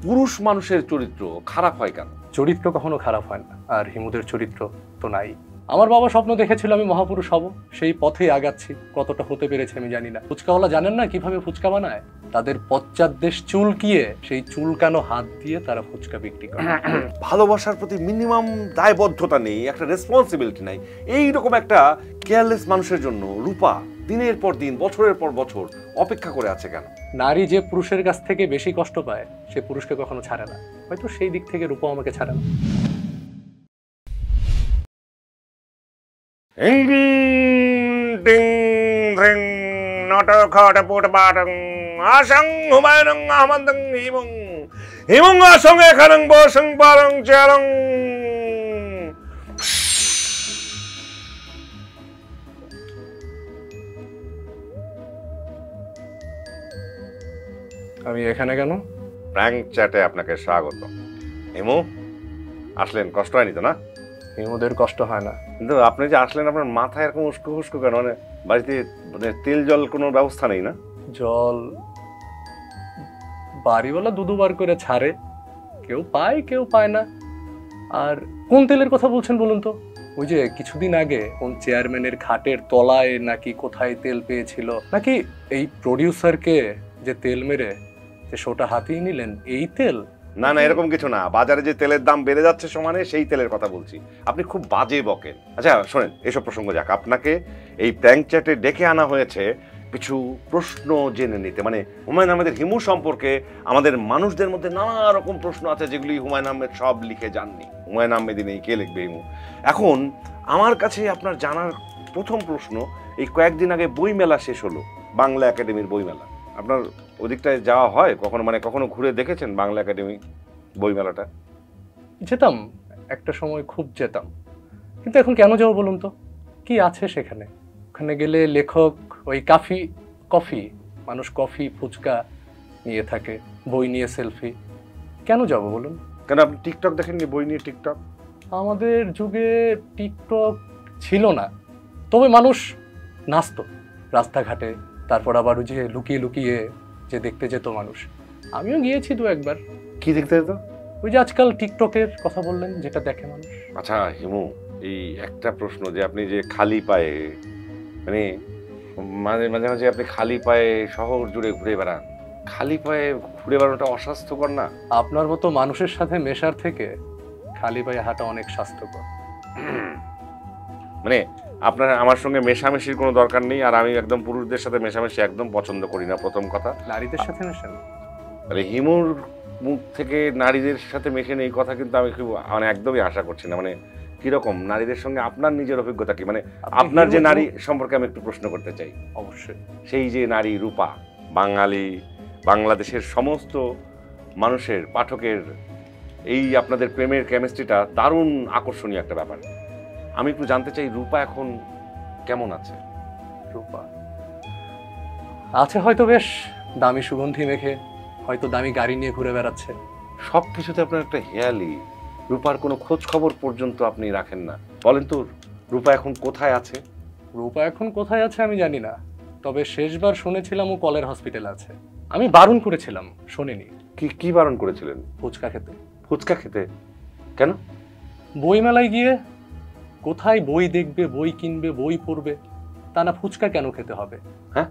পুরুষ মানুষের চরিত্র খারাপ হয় কেন? চরিত্র কখনো খারাপ হয় না, আর হিমুদের চরিত্র তো নাই। আমার বাবা স্বপ্ন দেখেছিল আমি মহাপুরুষ হব, সেই পথেই আগাচ্ছি। কতটা হতে পেরেছে আমি জানি না। ফুচকাওয়ালা জানেন না কিভাবে ফুচকা বানায়? তাদের পশ্চাৎদেশ চুলকিয়ে সেই চুলকানো হাত দিয়ে তারা ফুচকা বিক্রি করে। ভালোবাসার প্রতি মিনিমাম দায়বদ্ধতা নেই, একটা রেসপন্সিবিলিটি নাই, এইরকম একটা কেয়ারলেস মানুষের জন্য রূপা দিনের পর দিন বছরের পর বছর অপেক্ষা করে আছে কেন? নারী যে পুরুষের কাছ থেকে বেশি কষ্ট পায় সে পুরুষকে কখনো ছাড়ে না। হয়তো সেই দিক থেকে রূপা আমাকে ছাড়ে না। আমি এখানে কেন? প্র্যাঙ্ক চ্যাটে আপনাকে স্বাগত। হিমু আসলেন, কষ্ট হয়নি তো? না, হিমুদের কষ্ট হয় না। কিন্তু আপনি যে আসলেন আপনার মাথায় এরকম উস্কো উস্কো কেন? মানে বাড়িতে তেল জল কোনো ব্যবস্থা নেই? না, জল বাড়িওয়ালা দুবার করে ছাড়ে, কেউ পায় কেউ পায় না। আর কোন তেলের কথা বলছেন বলুন তো? ওই যে কিছুদিন আগে কোন চেয়ারম্যানের খাটের তলায় নাকি কোথায় তেল পেয়েছিল, নাকি এই প্রডিউসারকে যে তেল মেরে যে শোটা হাতিয়ে নিলেন এই তেল? না না, এরকম কিছু না। বাজারে যে তেলের দাম বেড়ে যাচ্ছে সমানে, সেই তেলের কথা বলছি। আপনি খুব বাজে বকেন। আচ্ছা শোনেন, এসব প্রসঙ্গ যাক। আপনাকে এই প্র্যাঙ্ক চ্যাটে ডেকে আনা হয়েছে কিছু প্রশ্ন জেনে নিতে। মানে হুমায়ুন আহমেদের হিমু সম্পর্কে আমাদের মানুষদের মধ্যে নানা রকম প্রশ্ন আছে যেগুলি হুমায়ুন আহমেদ সব লিখে যাননি। হুমায়ুন আহমেদই নেই, কে লিখবে হিমু? এখন আমার কাছে আপনার জানার প্রথম প্রশ্ন, এই কয়েকদিন আগে বইমেলা শেষ হলো, বাংলা একাডেমির বইমেলা। আপনার ওদিকটায় যাওয়া হয় কখনো? মানে কখনো ঘুরে দেখেছেন বাংলা একাডেমি বইমেলাটা? যেতাম একটা সময়, খুব যেতাম, কিন্তু এখন কেন যাবো বলুন তো? কি আছে সেখানে? ওখানে গেলে লেখক ওই কফি মানুষ কফি ফুচকা নিয়ে থাকে, বই নিয়ে সেলফি। কেন যাব বলুন? কেন আপনি টিকটক দেখেননি? বই নিয়ে টিকটক? আমাদের যুগে টিকটক ছিল না, তবে মানুষ নাচতো রাস্তাঘাটে, তারপর আবার ওই যে লুকিয়ে লুকিয়ে যে দেখতে যেত মানুষ। আমিও গিয়েছি দু একবার। কি দেখতে যেত? ওই যে আজকাল টিকটকের কথা বললেন, যেটা দেখে মানুষ। আচ্ছা হিমু, এই একটা প্রশ্ন, যে আপনি যে খালি পায়ে, মানে মাঝে মাঝে মাঝে আপনি খালি পায়ে শহর জুড়ে ঘুরে বেড়ান, খালি পায়ে ঘুরে বেড়ানোটা অস্বাস্থ্যকর না? আপনার মতো মানুষের সাথে মেশার থেকে খালি পায়ে হাঁটা অনেক স্বাস্থ্যকর। মানে আপনার আমার সঙ্গে মেশামেশির কোনো দরকার নেই, আর আমি একদম পুরুষদের সাথে মেশামেশি একদম পছন্দ করি না, প্রথম কথা। নারীদের সাথে মেশান? তাহলে হিমুর মুখ থেকে নারীদের সাথে মেশে এই কথা কিন্তু আমি খুব মানে একদমই আশা করছি না। মানে কিরকম নারীদের সঙ্গে আপনার নিজের অভিজ্ঞতা কি? মানে আপনার যে নারী সম্পর্কে আমি একটু প্রশ্ন করতে চাই। অবশ্যই। সেই যে নারী রূপা, বাঙালি, বাংলাদেশের সমস্ত মানুষের, পাঠকের এই আপনাদের প্রেমের কেমিস্ট্রিটা দারুণ আকর্ষণীয় একটা ব্যাপার। আমি একটু জানতে চাই রূপা এখন কেমন আছে? রূপা আছে হয়তো বেশ দামি সুগন্ধি মেখে, হয়তো দামি গাড়ি নিয়ে ঘুরে বেড়াচ্ছে। সব কিছুতে আপনার একটা হেয়ালি। রূপার কোনো খোঁজ খবর পর্যন্ত আপনি রাখেন না। বলেন তো রূপা এখন কোথায় আছে? রূপা এখন কোথায় আছে আমি জানি না, তবে শেষবার শুনেছিলাম ও কলের হসপিটালে আছে। আমি বারণ করেছিলাম, শোনেনি। কি বারণ করেছিলেন? ফুচকা খেতে। ফুচকা খেতে? কেন? বইমেলায় গিয়ে কোথায় বই দেখবে, বই কিনবে, বই পড়বে, তা না ফুচকা কেন খেতে হবে? হ্যাঁ,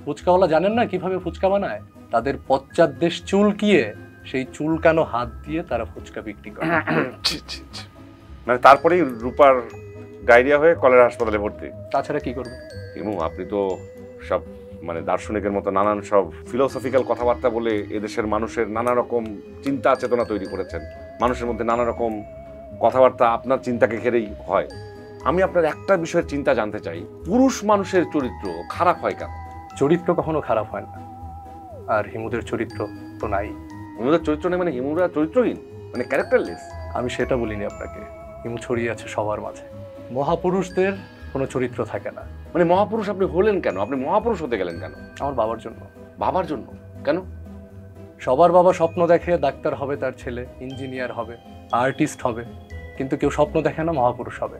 ফুচকাওয়ালা জানেন না কিভাবে ফুচকা বানায়? তাদের পশ্চাৎদেশ চুলকিয়ে সেই চুলকানো হাত দিয়ে তারা ফুচকা বিক্রি করে। মানে তারপরেই রূপার ডায়রিয়া হয়ে কলেরা হাসপাতালে ভর্তি? তাছাড়া কি করবে? এবং আপনি তো সব মানে দার্শনিকের মতো নানান সব ফিলোসফিক্যাল কথাবার্তা বলে এদেশের মানুষের নানা রকম চিন্তা চেতনা তৈরি করেছেন। মানুষের মধ্যে নানা রকম কথাবার্তা আপনার চিন্তাকে ঘিরেই হয়। আমি আপনার একটা বিষয়ের চিন্তা জানতে চাই, পুরুষ মানুষের চরিত্র খারাপ হয় কেন? চরিত্র কখনো খারাপ হয় না, আর হিমুদের চরিত্র তো নাই। হিমুদের চরিত্র নেই মানে হিমুরা চরিত্রহীন, মানে ক্যারেক্টারলেস? আমি সেটা বলিনি আপনাকে। হিমু ছড়িয়ে আছে সবার মাঝে। মহাপুরুষদের কোনো চরিত্র থাকে না। মানে মহাপুরুষ আপনি হলেন কেন? আপনি মহাপুরুষ হতে গেলেন কেন? আমার বাবার জন্য। বাবার জন্য? কেন? সবার বাবা স্বপ্ন দেখে ডাক্তার হবে তার ছেলে, ইঞ্জিনিয়ার হবে, আর্টিস্ট হবে, কিন্তু কেউ স্বপ্ন দেখে না মহাপুরুষ হবে।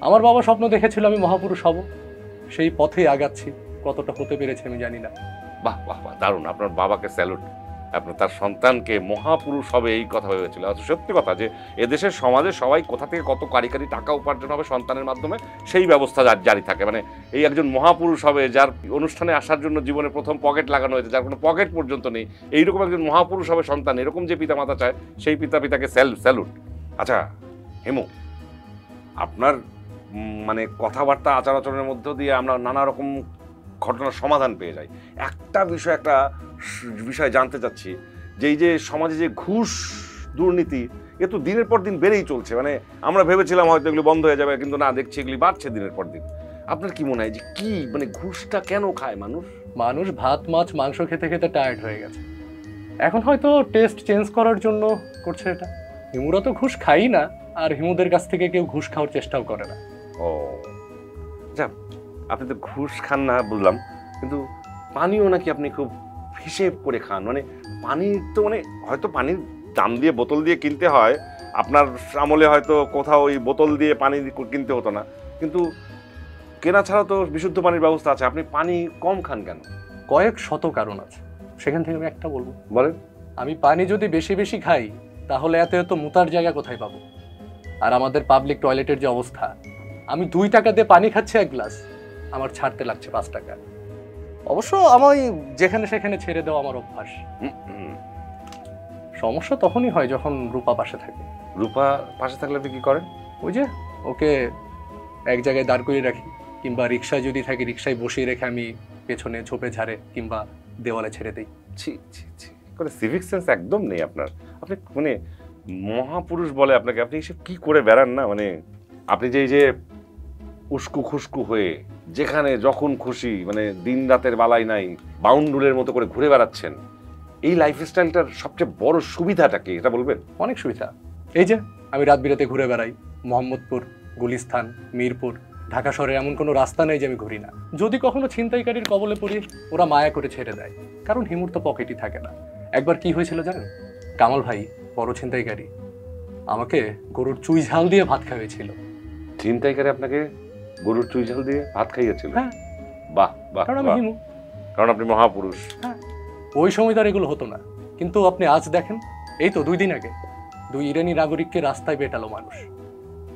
আমার বাবা স্বপ্ন দেখেছিল আমি মহাপুরুষ হব, সেই পথেই আগাচ্ছি। কতটা হতে পেরেছে আমি জানি না। বাহ বাহ বাহ, দারুণ। আপনার বাবাকে স্যালুট। আপনার তার সন্তানকে মহাপুরুষ হবে এই কথা ভেবেছিল। সত্যি কথা যে এদেশের সমাজে সবাই কোথা থেকে কত কারি কারি টাকা উপার্জন হবে সন্তানের মাধ্যমে সেই ব্যবস্থা জারি থাকে। মানে এই একজন মহাপুরুষ হবে যার অনুষ্ঠানে আসার জন্য জীবনে প্রথম পকেট লাগানো হয়েছে, যার কোনো পকেট পর্যন্ত নেই, এইরকম একজন মহাপুরুষ হবে সন্তান, এরকম যে পিতামাতা চায় সেই পিতাকে স্যালুট। আচ্ছা হেমু, আপনার মানে কথাবার্তা আচার আচরণের মধ্য দিয়ে আমরা নানা রকম ঘটনার সমাধান পেয়ে যাই। একটা বিষয় জানতে চাচ্ছি যে এই যে সমাজে যে ঘুষ দুর্নীতি এ তো দিনের পর দিন বেড়েই চলছে। মানে আমরা ভেবেছিলাম হয়তো এগুলো বন্ধ হয়ে যাবে, কিন্তু না, দেখছি এগুলি বাড়ছে দিনের পর দিন। আপনার কি মনে হয় যে কি মানে ঘুষটা কেন খায় মানুষ? মানুষ ভাত মাছ মাংস খেতে খেতে টায়ার্ড হয়ে গেছে, এখন হয়তো টেস্ট চেঞ্জ করার জন্য করছে এটা। হিমুরা তো ঘুষ খাই না, আর হিমুদের কাছ থেকে কেউ ঘুষ খাওয়ার চেষ্টাও করে না। ও যা, আপনি তো ঘুষ খান না বুঝলাম, কিন্তু পানিও নাকি আপনি খুব হিসেব করে খান। মানে পানির তো মানে হয়তো পানির দাম দিয়ে বোতল দিয়ে কিনতে হয়, আপনার আমলে হয়তো কোথাও ওই বোতল দিয়ে পানি কিনতে হতো না, কিন্তু কেনা ছাড়াও তো বিশুদ্ধ পানির ব্যবস্থা আছে, আপনি পানি কম খান কেন? কয়েক শত কারণ আছে, সেখান থেকে আমি একটা বলবো। বলেন। আমি পানি যদি বেশি বেশি খাই তাহলে এত এত মুতার জায়গা কোথায় পাবো? আর আমাদের পাবলিক টয়লেটের যে অবস্থা, আমি 2 টাকা দিয়ে পানি খাচ্ছি 1 গ্লাস, আমার ছাড়তে লাগছে 5 টাকা। অবশ্য আমি যেখানে সেখানে ছেড়ে দেওয়া আমার অভ্যাস। সমস্যা তখনই হয় যখন রূপা পাশে থাকে। রূপা পাশে থাকলে আপনি কি করেন? ওই যে ওকে এক জায়গায় দাঁড় করিয়ে রাখি, কিংবা রিক্সায় যদি থাকে রিক্সায় বসিয়ে রেখে আমি পেছনে ঝোপে ঝাড়ে কিংবা দেওয়ালে ছেড়ে দিই। ছি ছি ছি, কোনো সিভিক সেন্স একদম নেই আপনার। আপনি মানে মহাপুরুষ বলে আপনাকে, আপনি এসব কি করে বেড়ান না? মানে আপনি যে এই যে উস্কু খুস্কু হয়ে যেখানে যখন খুশি মানে দিন রাতের বালাই নাই বাউন্ডুলের মতো করে ঘুরে বেড়াচ্ছেন, এই লাইফস্টাইলটার সবচেয়ে বড় সুবিধাটা কি এটা বলবেন? অনেক সুবিধা। এই যে আমি রাত বিরাতে ঘুরে বেড়াই, মোহাম্মদপুর, গুলিস্তান, মিরপুর, ঢাকা শহরে এমন কোনো রাস্তা নেই যে আমি ঘুরি না। যদি কখনো ছিনতাইকারীর কবলে পড়ি ওরা মায়া করে ছেড়ে দেয়, কারণ হিমুর তো পকেটই থাকে না। একবার কি হয়েছিল জানেন? কামাল ভাই, বড় ছিনতাইকারী, আমাকে গরুর চুই ঝাল দিয়ে ভাত খাওয়িয়েছিল। ছিনতাইকারী আপনাকে গরুর চুই ঝাল দিয়ে ভাত খাইয়েছিল? হ্যাঁ। বাহ বাহ, কারণ আমি হিমু, কারণ আপনি মহাপুরুষ। হ্যাঁ। ওই সময় তার এগুলো হতো না, কিন্তু আপনি আজ দেখেন, এই তো 2 দিন আগে 2 ইরানি নাগরিককে রাস্তায় পেটালো মানুষ।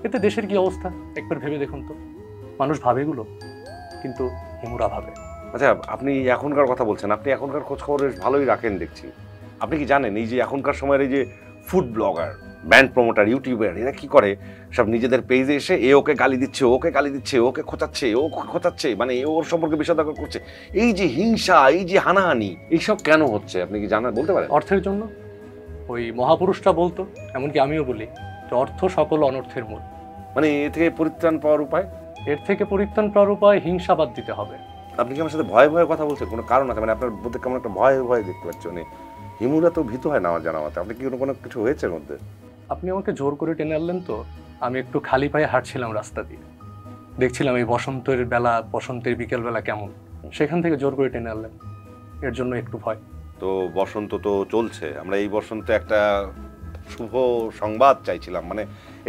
এতে দেশের কি অবস্থা একবার ভেবে দেখুন তো। মানুষ ভাবে এগুলো, কিন্তু হিমুরা ভাবে। আচ্ছা, আপনি এখনকার কথা বলছেন, আপনি এখনকার খোঁজ খবর বেশ ভালোই রাখেন দেখছি। আপনি কি জানেন এই যে এখনকার সময়ের এই যে food blogger, band promoter, YouTuber, এরা কি করে সব নিজেদের পেজে এসে এ ওকে গালি দিচ্ছে, ওকে গালি দিচ্ছে, ওকে খোঁচাচ্ছে, ও খোঁচাচ্ছে, মানে ওর সম্পর্কে বিষোদ্গার করছে। এই যে হিংসা, এই যে হানাহানি, এইসব কেন হচ্ছে আপনি কি জানেন, বলতে পারেন? অর্থের জন্য। ওই মহাপুরুষটা বলতো, এমনকি আমিও বলি, যে অর্থ সকল অনর্থের মূল। মানে এ থেকে পরিত্রাণ পাওয়ার উপায়? এর থেকে পরিত্রাণ পাওয়ার উপায় হিংসা বাদ দিতে হবে। আপনি কি আমার সাথে ভয়ে ভয়ে কথা বলছেন? কোনো কারণ আছে? মানে আপনার মধ্যে কেমন একটা ভয় ভয় দেখতে পাচ্ছি। মানে হিমুরা তো ভীত হয় না আমার জানা মতে। আপনি কি কোনো কিছু হয়েছে এর মধ্যে? আপনি আমাকে জোর করে টেনে আনলেন তো। আমি একটু খালি পায়ে হাঁটছিলাম রাস্তা দিয়ে, দেখছিলাম এই বসন্তের বেলা, বসন্তের বিকেল বেলা কেমন, সেখান থেকে জোর করে টেনে আনলেন, এর জন্য একটু ভয়। তো বসন্ত তো চলছে, আমরা এই বসন্তে একটা শুভ সংবাদ চাইছিলাম। মানে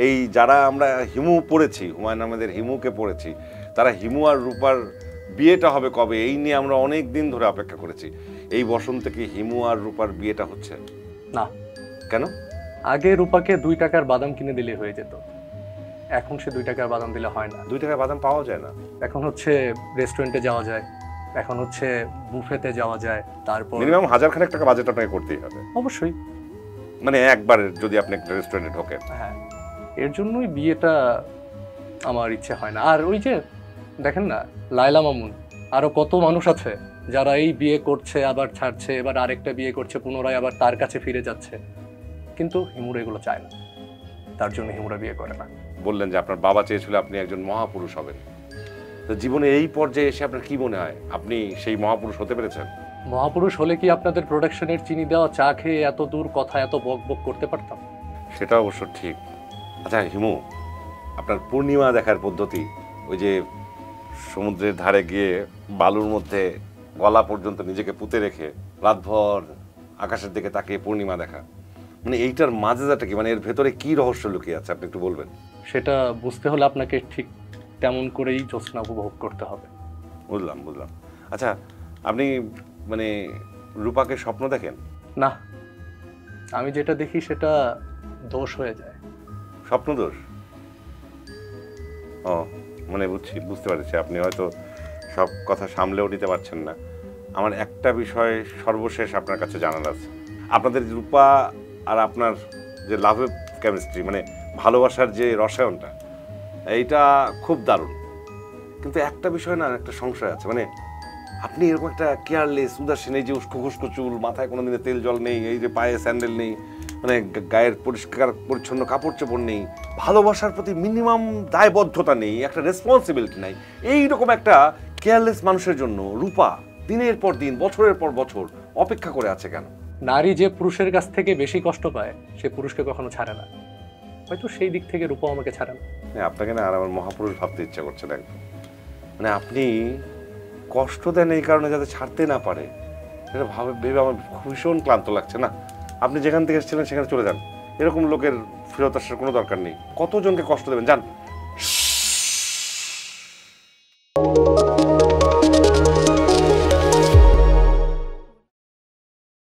এই যারা আমরা হিমু পড়েছি, হুমায়ুন আহমেদের হিমুকে পড়েছি, তারা হিমু আর রূপার বিয়েটা হবে কবে, এই নিয়ে আমরা অনেক দিন ধরে অপেক্ষা করেছি। এই বসন্তে কি হিমু আর রূপার বিয়েটা হচ্ছে না? কেন? আগে রূপাকে 2 টাকার বাদাম কিনে দিলে হয়ে যেত, এখন সে 2 টাকার বাদাম দিলে হয় না। 2 টাকায় বাদাম পাওয়া যায় না? এখন হচ্ছে রেস্টুরেন্টে যাওয়া যায়, এখন হচ্ছে বুফেতে যাওয়া যায়, তারপর মিনিমাম 1000 টাকা বাজেট আপনাকে করতেই হবে। অবশ্যই, মানে একবার যদি আপনি একটা রেস্টুরেন্টে ঢোকেন। হ্যাঁ, এর জন্যই বিয়েটা আমার ইচ্ছে হয় না। আর ওই যে দেখেন না, লায়লা মামুন, আরো কত মানুষ আছে যারা এই বিয়ে করছে আবার ছাড়ছে, এবার আরেকটা বিয়ে করছে, পুনরায় আবার তার কাছে ফিরে যাচ্ছে, কিন্তু হিমুরা এগুলো চায় না, তার জন্য হিমুরা বিয়ে করে না। বললেন যে আপনার বাবা চেয়েছিল আপনি একজন মহাপুরুষ হবেন, তো জীবনে এই পর্যায়ে এসে আপনার কি মনে হয় আপনি সেই মহাপুরুষ হতে পেরেছেন? মহাপুরুষ হলে কি আপনাদের প্রোডাকশনের চিনি দেওয়া চা খেয়ে এত দূর কথা এত বক বক করতে পারতাম? সেটা অবশ্য ঠিক। আচ্ছা হিমু, আপনার পূর্ণিমা দেখার পদ্ধতি, ওই যে সমুদ্রের ধারে গিয়ে বালুর মধ্যে গলা পর্যন্ত নিজেকে পুঁতে রেখে রাতভর আকাশের দিকে তাকিয়ে পূর্ণিমা দেখা, মানে এইটার মাজেদাটা কি? মানে এর ভেতরে কি রহস্য লুকিয়ে আছে আপনি একটু বলবেন? সেটা বুঝতে হলে আপনাকে ঠিক তেমন করেই জ্যোৎস্না উপভোগ করতে হবে। বুঝলাম বুঝলাম। আচ্ছা, আপনি মানে রূপাকে স্বপ্ন দেখেন? না, আমি যেটা দেখি সেটা দোষ হয়ে যায়। স্বপ্ন দোষ? ও, মানে বুঝতে পারছি আপনি হয়তো সব কথা সামলেও নিতে পারছেন না। আমার একটা বিষয় সর্বশেষ আপনার কাছে জানার আছে। আপনাদের রূপা আর আপনার যে লাভের কেমিস্ট্রি, মানে ভালোবাসার যে রসায়নটা, এইটা খুব দারুণ। কিন্তু একটা বিষয় না, একটা সংশয় আছে। মানে আপনি এরকম একটা কেয়ারলেস, উদাসীন, এই যে উস্কো চুল, মাথায় কোনো দিনে তেল জল নেই, এই যে পায়ে স্যান্ডেল নেই, মানে গায়ের পরিষ্কার পরিচ্ছন্ন কাপড় চোপড় নেই, ভালোবাসার প্রতি মিনিমাম দায়বদ্ধতা নেই, একটা রেসপন্সিবিলিটি নাই, এইরকম একটা কেয়ারলেস মানুষের জন্য রূপা দিনের পর দিন, বছরের পর বছর অপেক্ষা করে আছে কেন? নারী যে পুরুষের কাছ থেকে বেশি কষ্ট পায় সে পুরুষকে কখনো ছাড়ে না। হয়তো সেই দিক থেকে রূপা আমাকে ছাড়ে না। আপনাকে না আর আমার মহাপুরুষ ভাবতে ইচ্ছা করছে না একদম। মানে আপনি কষ্ট দেন এই কারণে যাতে ছাড়তে না পারে, এটা ভেবে আমার ভীষণ ক্লান্ত লাগছে। না, আপনি যেখান থেকে এসেছিলেন সেখানে চলে যান। এরকম লোকের ফেরত আসার কোনো দরকার নেই। কতজনকে কষ্ট দেবেন? যান।